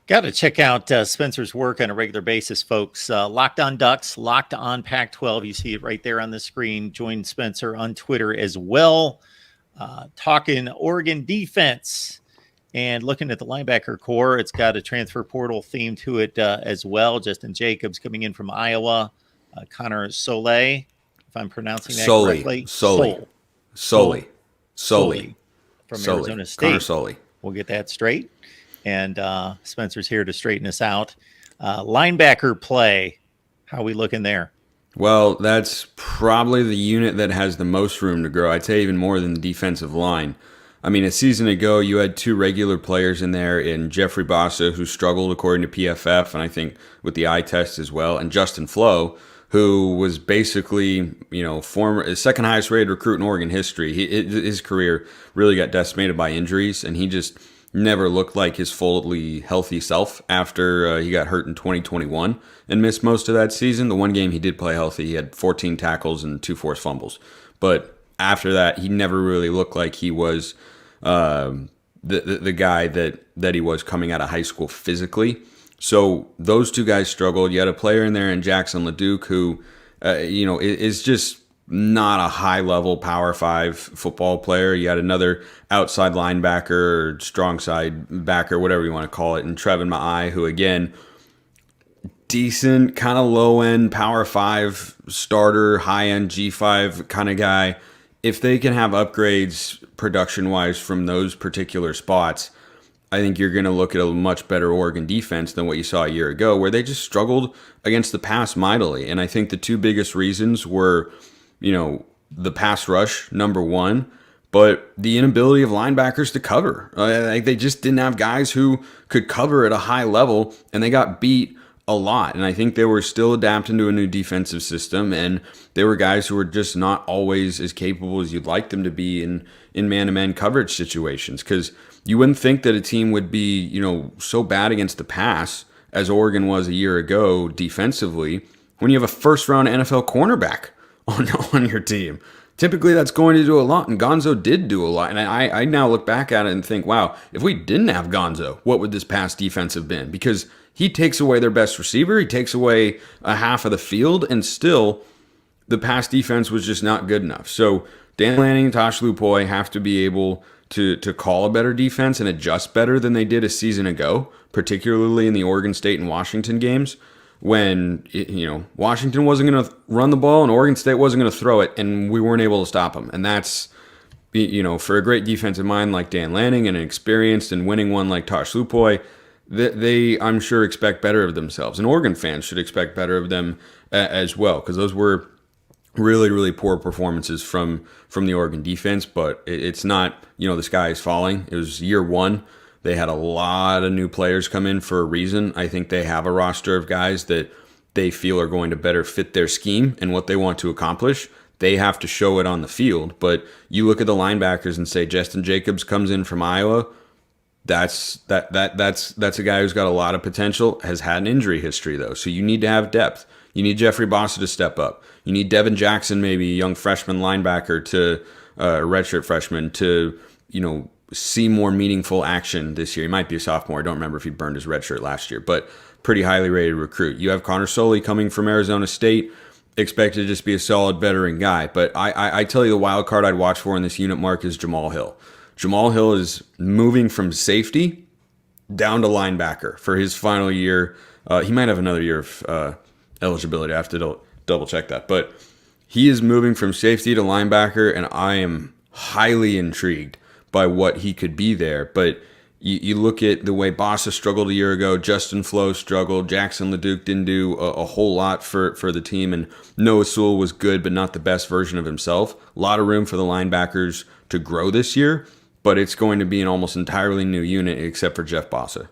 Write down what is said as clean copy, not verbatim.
Got to check out Spencer's work on a regular basis, folks. Locked on Ducks, Locked on Pac-12. You see it right there on the screen. Join Spencer on Twitter as well. Talking Oregon defense and looking at the linebacker core. It's got a transfer portal theme to it as well. Justin Jacobs coming in from Iowa. Connor Soleil, if I'm pronouncing that correctly. Solely from Arizona State. Connor Soleil. We'll get that straight. And Spencer's here to straighten us out. Linebacker play, how are we looking there? Well, that's probably the unit that has the most room to grow. I'd say even more than the defensive line. I mean, a season ago, you had two regular players in there in Jeffrey Bossa, who struggled according to PFF, and I think with the eye test as well, and Justin Flo, who was basically, former second highest rated recruit in Oregon history. His career really got decimated by injuries, and he just never looked like his fully healthy self after he got hurt in 2021 and missed most of that season. The one game he did play healthy, he had 14 tackles and 2 forced fumbles. But after that, he never really looked like he was the guy that he was coming out of high school physically. So those two guys struggled. You had a player in there in Jackson LeDuc who, is just not a high-level Power 5 football player. You had another outside linebacker or strong side backer, whatever you want to call it, and Trevin Ma'ai, who, again, decent, kind of low-end Power 5 starter, high-end G5 kind of guy. If they can have upgrades production-wise from those particular spots, I think you're going to look at a much better Oregon defense than what you saw a year ago, where they just struggled against the pass mightily. And I think the two biggest reasons were the pass rush, number one, but the inability of linebackers to cover. They just didn't have guys who could cover at a high level, and they got beat a lot. And I think they were still adapting to a new defensive system, and they were guys who were just not always as capable as you'd like them to be in man-to-man coverage situations, because you wouldn't think that a team would be, so bad against the pass as Oregon was a year ago defensively when you have a first-round NFL cornerback on your team. Typically, that's going to do a lot, and Gonzo did do a lot. And I now look back at it and think, wow, if we didn't have Gonzo, what would this pass defense have been? Because he takes away their best receiver, he takes away a half of the field, and still the pass defense was just not good enough. So Dan Lanning and Tosh Lupoi have to be able to call a better defense and adjust better than they did a season ago, particularly in the Oregon State and Washington games, when Washington wasn't going to run the ball and Oregon State wasn't going to throw it, and we weren't able to stop them. And that's, for a great defensive mind like Dan Lanning and an experienced and winning one like Tosh Lupoi, they, I'm sure, expect better of themselves. And Oregon fans should expect better of them as well, because those were really, really poor performances from the Oregon defense. But it's not, the sky is falling. It was year one. They had a lot of new players come in for a reason. I think they have a roster of guys that they feel are going to better fit their scheme and what they want to accomplish. They have to show it on the field. But you look at the linebackers and say Justin Jacobs comes in from Iowa. That's a guy who's got a lot of potential, has had an injury history though. So you need to have depth. You need Jeffrey Bossa to step up. You need Devin Jackson, maybe a young freshman linebacker to redshirt freshman to, see more meaningful action this year. He might be a sophomore. I don't remember if he burned his red shirt last year, but pretty highly rated recruit. You have Connor Soleil coming from Arizona State, expected to just be a solid veteran guy. But I tell you, the wild card I'd watch for in this unit, Mark, is Jamal Hill. Jamal Hill is moving from safety down to linebacker for his final year. He might have another year of eligibility. I have to double check that. But he is moving from safety to linebacker, and I am highly intrigued by what he could be there. But you look at the way Bossa struggled a year ago, Justin Flo struggled, Jackson LeDuc didn't do a whole lot for the team, and Noah Sewell was good but not the best version of himself. A lot of room for the linebackers to grow this year, but it's going to be an almost entirely new unit except for Jeff Bossa.